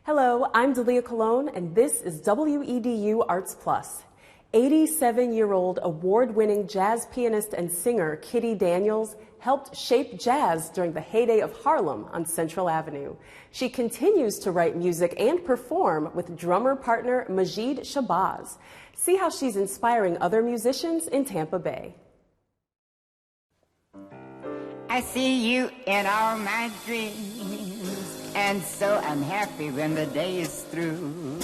Hello, I'm Delia Colon, and this is WEDU Arts Plus. 87-year-old award-winning jazz pianist and singer Kitty Daniels helped shape jazz during the heyday of Harlem on Central Avenue. She continues to write music and perform with drummer partner Majid Shabazz. See how she's inspiring other musicians in Tampa Bay. I see you in all my dreams, and so I'm happy when the day is through.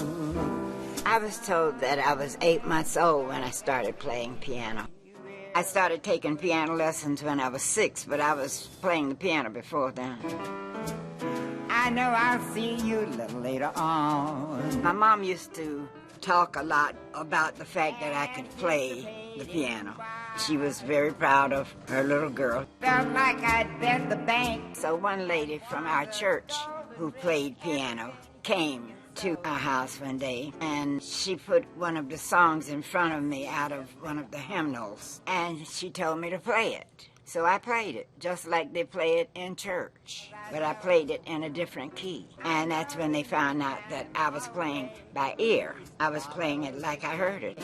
I was told that I was 8 months old when I started playing piano. I started taking piano lessons when I was 6, but I was playing the piano before then. I know I'll see you a little later on. My mom used to talk a lot about the fact that I could play the piano. She was very proud of her little girl. Felt like I'd bet the bank. So one lady from our church who played piano came to our house one day, and she put one of the songs in front of me out of one of the hymnals, and she told me to play it. So I played it, just like they play it in church, but I played it in a different key. And that's when they found out that I was playing by ear. I was playing it like I heard it.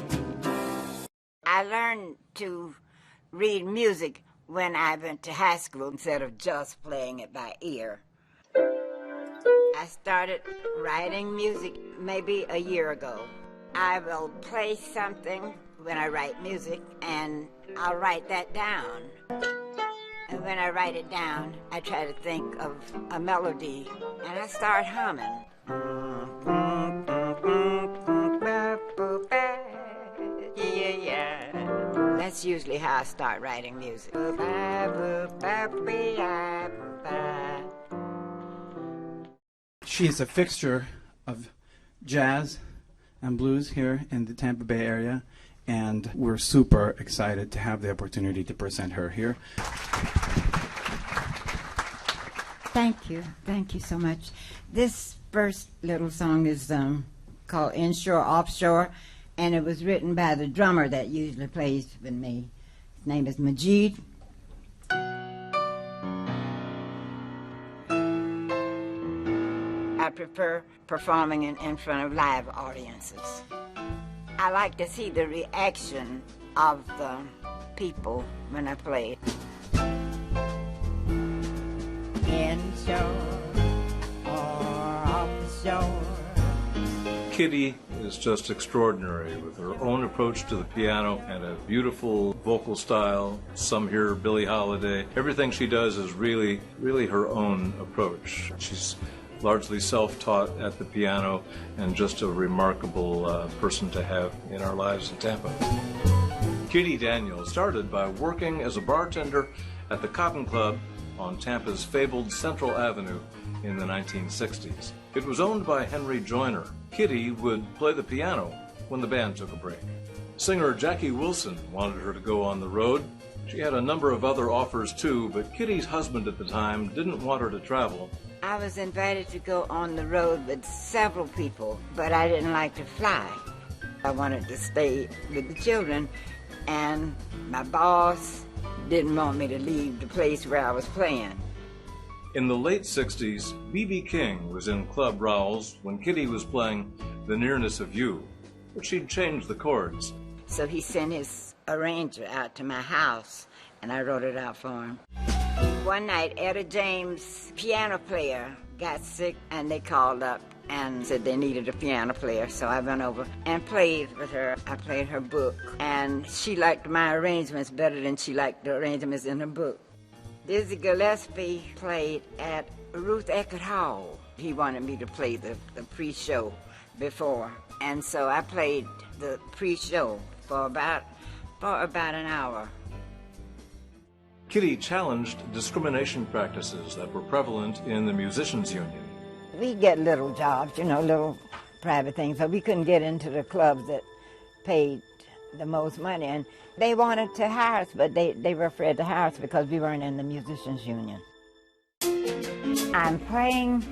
I learned to read music when I went to high school instead of just playing it by ear. I started writing music maybe a year ago. I will play something when I write music, and I'll write that down. And when I write it down, I try to think of a melody, and I start humming. Yeah. That's usually how I start writing music. She is a fixture of jazz and blues here in the Tampa Bay area, and we're super excited to have the opportunity to present her here. Thank you so much. This first little song is called Inshore Offshore, and it was written by the drummer that usually plays with me. His name is Majid. I prefer performing in front of live audiences. I like to see the reaction of the people when I play. Inshore or offshore. Kitty is just extraordinary with her own approach to the piano and a beautiful vocal style. Some hear Billie Holiday. Everything she does is really her own approach. She's largely self-taught at the piano, and just a remarkable person to have in our lives in Tampa. Kitty Daniels started by working as a bartender at the Cotton Club on Tampa's fabled Central Avenue in the 1960s. It was owned by Henry Joyner. Kitty would play the piano when the band took a break. Singer Jackie Wilson wanted her to go on the road. She had a number of other offers too, but Kitty's husband at the time didn't want her to travel. I was invited to go on the road with several people, but I didn't like to fly. I wanted to stay with the children, and my boss didn't want me to leave the place where I was playing. In the late 60s, B.B. King was in Club Rowell's when Kitty was playing The Nearness of You, but she'd changed the chords. So he sent his arranger out to my house, and I wrote it out for him. One night, Etta James' piano player got sick, and they called up and said they needed a piano player. So I went over and played with her. I played her book, and she liked my arrangements better than she liked the arrangements in her book. Dizzy Gillespie played at Ruth Eckerd Hall. He wanted me to play the pre-show before, and so I played the pre-show for about an hour. Kitty challenged discrimination practices that were prevalent in the Musicians Union. We get little jobs, little private things, so we couldn't get into the clubs that paid the most money. And they wanted to hire us, but they were afraid to hire us because we weren't in the Musicians Union. I'm playing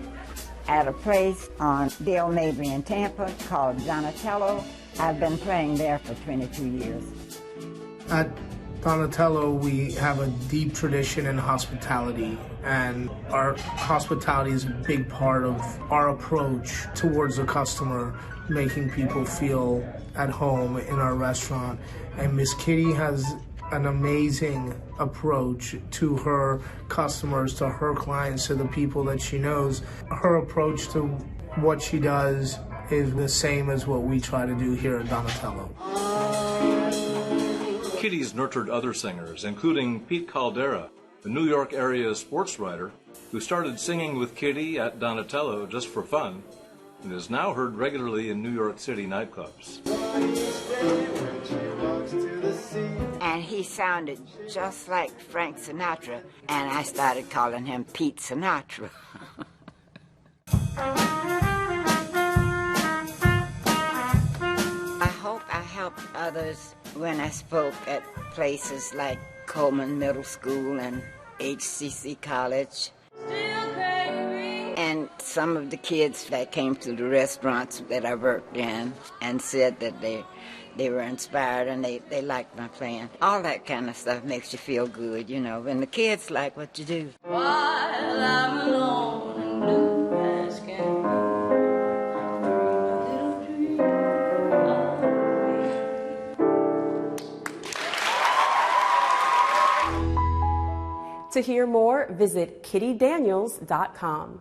at a place on Dale Mabry in Tampa called Donatello. I've been playing there for 22 years. I Donatello, we have a deep tradition in hospitality, and our hospitality is a big part of our approach towards the customer, making people feel at home in our restaurant. And Miss Kitty has an amazing approach to her customers, to her clients, to the people that she knows. Her approach to what she does is the same as what we try to do here at Donatello. Kitty's nurtured other singers, including Pete Caldera, a New York area sports writer who started singing with Kitty at Donatello just for fun and is now heard regularly in New York City nightclubs. And he sounded just like Frank Sinatra, and I started calling him Pete Sinatra. I hope I helped others when I spoke at places like Coleman Middle School and HCC College. And some of the kids that came to the restaurants that I worked in and said that they were inspired and they liked my playing. All that kind of stuff makes you feel good, you know, when the kids like what you do. While I'm alone and blue as can be, dream a little dream. To hear more, visit kittydaniels.com.